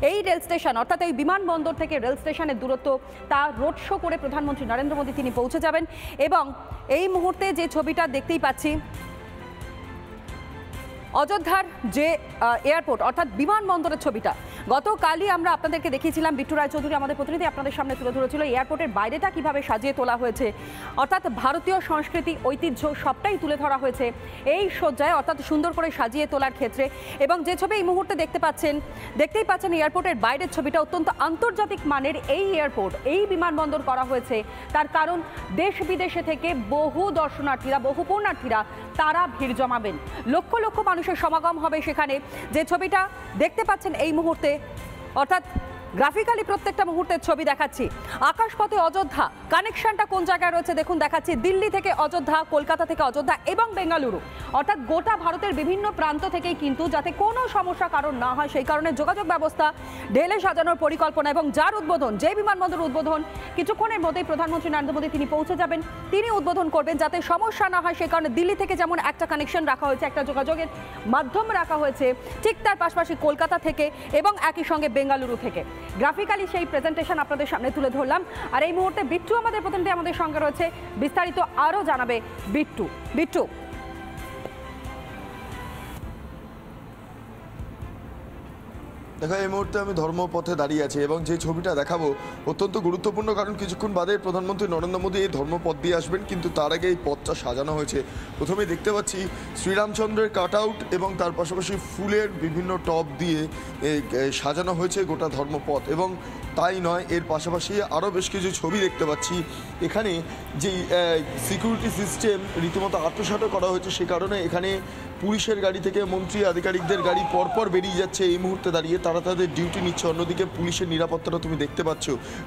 এই rail station অর্থাৎ এই বিমানবন্দর থেকে রেল স্টেশনের দূরত্ব তা রোড শো করে প্রধানমন্ত্রী নরেন্দ্র মোদী তিনি পৌঁছে যাবেন। এবং এই মুহূর্তে যে ছবিটা দেখতেই পাচ্ছি, অযোধ্যার যে এয়ারপোর্ট অর্থাৎ বিমানবন্দরের ছবিটা গতকালই আমরা আপনাদেরকে দেখিয়েছিলাম। বিট্টু রায়চৌধুরী আমাদের প্রতিনিধি আপনাদের সামনে তুলে ধরেছিল এয়ারপোর্টের বাইরেটা কিভাবে সাজিয়ে তোলা হয়েছে, অর্থাৎ ভারতীয় সংস্কৃতি ঐতিহ্য সবটাই তুলে ধরা হয়েছে এই সজ্জায়, অর্থাৎ সুন্দর করে সাজিয়ে তোলার ক্ষেত্রে। এবং যে ছবি এই মুহূর্তে দেখতেই পাচ্ছেন এয়ারপোর্টের বাইরের ছবিটা অত্যন্ত আন্তর্জাতিক মানের এই এয়ারপোর্ট, এই বিমানবন্দর করা হয়েছে। তার কারণ দেশ বিদেশে থেকে বহু দর্শনার্থীরা, বহু পুণ্যার্থীরা তারা ভিড় জমাবেন, লক্ষ লক্ষ মানুষের সমাগম হবে সেখানে। যে ছবিটা দেখতে পাচ্ছেন এই মুহূর্তে, অর্থাৎ গ্রাফিক্যালি প্রত্যেকটা মুহূর্তের ছবি দেখাচ্ছি। আকাশপথে অযোধ্যা, কানেকশনটা কোন জায়গায় রয়েছে দেখুন দেখাচ্ছি। দিল্লি থেকে অযোধ্যা, কলকাতা থেকে অযোধ্যা এবং বেঙ্গালুরু, অর্থাৎ গোটা ভারতের বিভিন্ন প্রান্ত থেকেই কিন্তু যাতে কোনো সমস্যা কারণ না হয় সেই কারণে যোগাযোগ ব্যবস্থা ঢেলে সাজানোর পরিকল্পনা। এবং যার উদ্বোধন, যে বিমানবন্দর উদ্বোধন কিছুক্ষণের মধ্যেই প্রধানমন্ত্রী নরেন্দ্র মোদী তিনি পৌঁছে যাবেন, তিনি উদ্বোধন করবেন যাতে সমস্যা না হয় সেই কারণে দিল্লি থেকে যেমন একটা কানেকশন রাখা হয়েছে, একটা যোগাযোগের মাধ্যম রাখা হয়েছে, ঠিক তার পাশাপাশি কলকাতা থেকে এবং একই সঙ্গে বেঙ্গালুরু থেকে। গ্রাফিক্যালি সেই প্রেজেন্টেশন আপনাদের সামনে তুলে ধরলাম। আর এই মুহূর্তে বিট্টু আমাদের প্রতিনিধি আমাদের সঙ্গে রয়েছে, বিস্তারিত আরও জানাবে বিট্টু। দেখো, এই মুহূর্তে আমি ধর্মপথে দাঁড়িয়ে আছি এবং যে ছবিটা দেখাবো অত্যন্ত গুরুত্বপূর্ণ, কারণ কিছুক্ষণ বাদে প্রধানমন্ত্রী নরেন্দ্র মোদী এই ধর্মপথ দিয়ে আসবেন। কিন্তু তার আগে এই পথটা সাজানো হয়েছে। প্রথমেই দেখতে পাচ্ছি শ্রীরামচন্দ্রের কাট আউট এবং তার পাশাপাশি ফুলের বিভিন্ন টব দিয়ে সাজানো হয়েছে গোটা ধর্মপথ। এবং তাই নয়, এর পাশাপাশি আরও বেশ কিছু ছবি দেখতে পাচ্ছি। এখানে যেই সিকিউরিটি সিস্টেম রীতিমতো আত্মসাৎ করা হয়েছে, সে কারণে এখানে পুলিশের গাড়ি থেকে মন্ত্রী আধিকারিকদের গাড়ি পরপর বেরিয়ে যাচ্ছে এই মুহূর্তে দাঁড়িয়ে, তারা তাদের ডিউটি নিচ্ছে। অন্যদিকে পুলিশের নিরাপত্তাটা তুমি দেখতে পাচ্ছ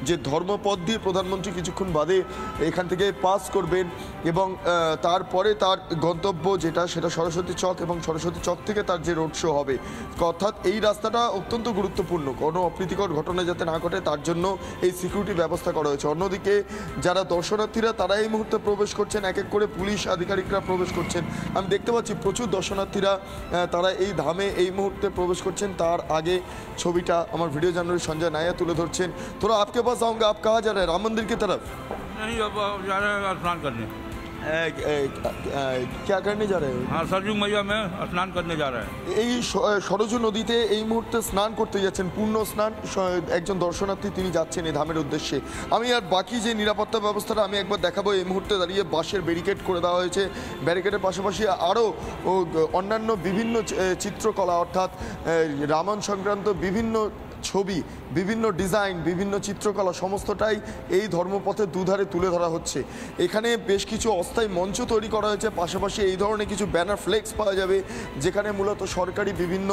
যে ধর্মপথ দিয়ে প্রধানমন্ত্রী কিছুক্ষণ বাদে এখান থেকে পাস করবেন এবং তারপরে তার গন্তব্য সেটা সরস্বতী চক, এবং সরস্বতী চক থেকে তার যে রোড শো হবে। অর্থাৎ এই রাস্তাটা অত্যন্ত গুরুত্বপূর্ণ, কোনো অপ্রীতিকর ঘটনা যাতে না ঘটে তার জন্য এই সিকিউরিটি ব্যবস্থা করা হয়েছে। অন্যদিকে যারা দর্শনার্থীরা তারা এই মুহূর্তে প্রবেশ করছেন, এক এক করে পুলিশ আধিকারিকরা প্রবেশ করছেন। আমি দেখতে পাচ্ছি প্রচুর দর্শনার্থীরা তারা এই ধামে এই মুহূর্তে প্রবেশ করছেন। তার আগে ছবিটা আমার ভিডিও জার্নালিস্ট সঞ্জয় নায়া তুলে ধরছেন। थोड़ा आपके पास आऊँगा, आप कहाँ जा रहे हैं? राम मंदिर की तरफ? नहीं, अब जा रहे हैं स्नान करने। क्या करने जा रहे हैं? हाँ, सरजू मैया में स्नान करने जा रहे हैं। এই সরজু নদীতে এই মুহূর্তে স্নান করতে যাচ্ছেন, পূর্ণ স্নান। একজন দর্শনার্থী তিনি যাচ্ছেন এই ধামের উদ্দেশ্যে। আমি আর বাকি যে নিরাপত্তা ব্যবস্থাটা আমি একবার দেখাবো। এই মুহূর্তে দাঁড়িয়ে বাঁশের ব্যারিকেড করে দেওয়া হয়েছে। ব্যারিকেডের পাশাপাশি আরও অন্যান্য বিভিন্ন চিত্রকলা, অর্থাৎ রামায়ণ সংক্রান্ত বিভিন্ন ছবি, বিভিন্ন ডিজাইন, বিভিন্ন চিত্রকলা সমস্তটাই এই ধর্মপথের দুধারে তুলে ধরা হচ্ছে। এখানে বেশ কিছু অস্থায়ী মঞ্চ তৈরি করা হয়েছে, পাশাপাশি এই ধরনের কিছু ব্যানার ফ্লেক্স পাওয়া যাবে যেখানে মূলত সরকারি বিভিন্ন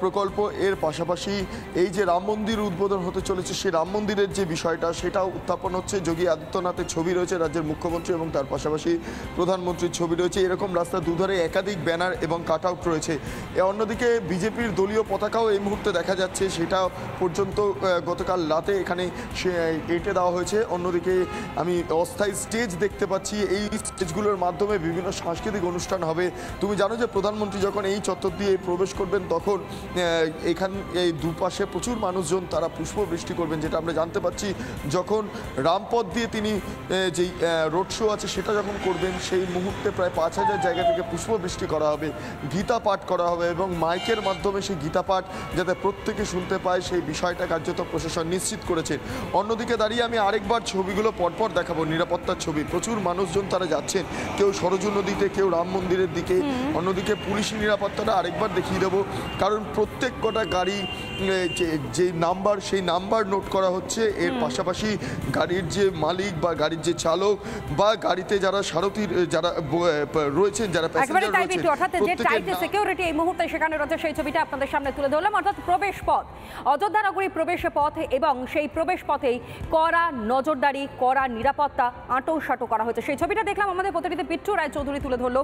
প্রকল্প, এর পাশাপাশি এই যে রাম মন্দির উদ্বোধন হতে চলেছে সেই রাম মন্দিরের যে বিষয়টা সেটাও উত্থাপন হচ্ছে। যোগী আদিত্যনাথের ছবি রয়েছে, রাজ্যের মুখ্যমন্ত্রী, এবং তার পাশাপাশি প্রধানমন্ত্রীর ছবি রয়েছে। এরকম রাস্তার দুধারে একাধিক ব্যানার এবং কাট আউট রয়েছে। অন্যদিকে বিজেপির দলীয় পতাকাও এই মুহূর্তে দেখা যাচ্ছে, সেটা পর্যন্ত গতকাল রাতে এখানে এঁটে দেওয়া হয়েছে। অন্যদিকে আমি অস্থায়ী স্টেজ দেখতে পাচ্ছি। এই স্টেজগুলোর মাধ্যমে বিভিন্ন সাংস্কৃতিক অনুষ্ঠান হবে। তুমি জানো যে প্রধানমন্ত্রী যখন এই চত্বর দিয়ে প্রবেশ করবেন তখন এই দুপাশে প্রচুর মানুষজন তারা পুষ্পবৃষ্টি করবেন, যেটা আমরা জানতে পাচ্ছি। যখন রামপথ দিয়ে তিনি যেই রোড শো আছে সেটা যখন করবেন সেই মুহূর্তে প্রায় 5000 জায়গা থেকে পুষ্পবৃষ্টি করা হবে, গীতা পাঠ করা হবে এবং মাইকের মাধ্যমে সেই গীতা পাঠ যাতে প্রত্যেকে শুনতে পায় সেই বিষয়টা কার্যত প্রশাসন নিশ্চিত করেছে। অন্যদিকে দাঁড়িয়ে আমি আরেকবার ছবিগুলো পরপর দেখাবো, নিরাপত্তার ছবি। প্রচুর মানুষজন তারা যাচ্ছেন, কেউ সরজু নদীতে, কেউ রাম মন্দিরের দিকে। অন্যদিকে পুলিশি নিরাপত্তাটা আরেকবার দেখিয়ে দেবো, কারণ প্রত্যেক কটা গাড়ি যে নাম্বার সেই নাম্বার নোট করা হচ্ছে। এর পাশাপাশি গাড়ির যে মালিক বা গাড়ির যে চালক বা গাড়িতে যারা সারথী যারা রয়েছেন, যারা প্যাসেঞ্জার রয়েছেন, অর্থাৎ যে টাইট সিকিউরিটি এই মুহূর্তে সেখানে রয়েছে সেই ছবিটা আপনাদের সামনে তুলে ধরলাম। অর্থাৎ প্রবেশ পথ, অযোধ্যা নগরী প্রবেশ পথ, এবং সেই প্রবেশ পথেই কড়া নজরদারি, কড়া নিরাপত্তা আঁটো সাঁটো করা হয়েছে। সেই ছবিটা দেখলাম, আমাদের প্রতিনিধি বিট্টু রায়চৌধুরী তুলে ধরলো।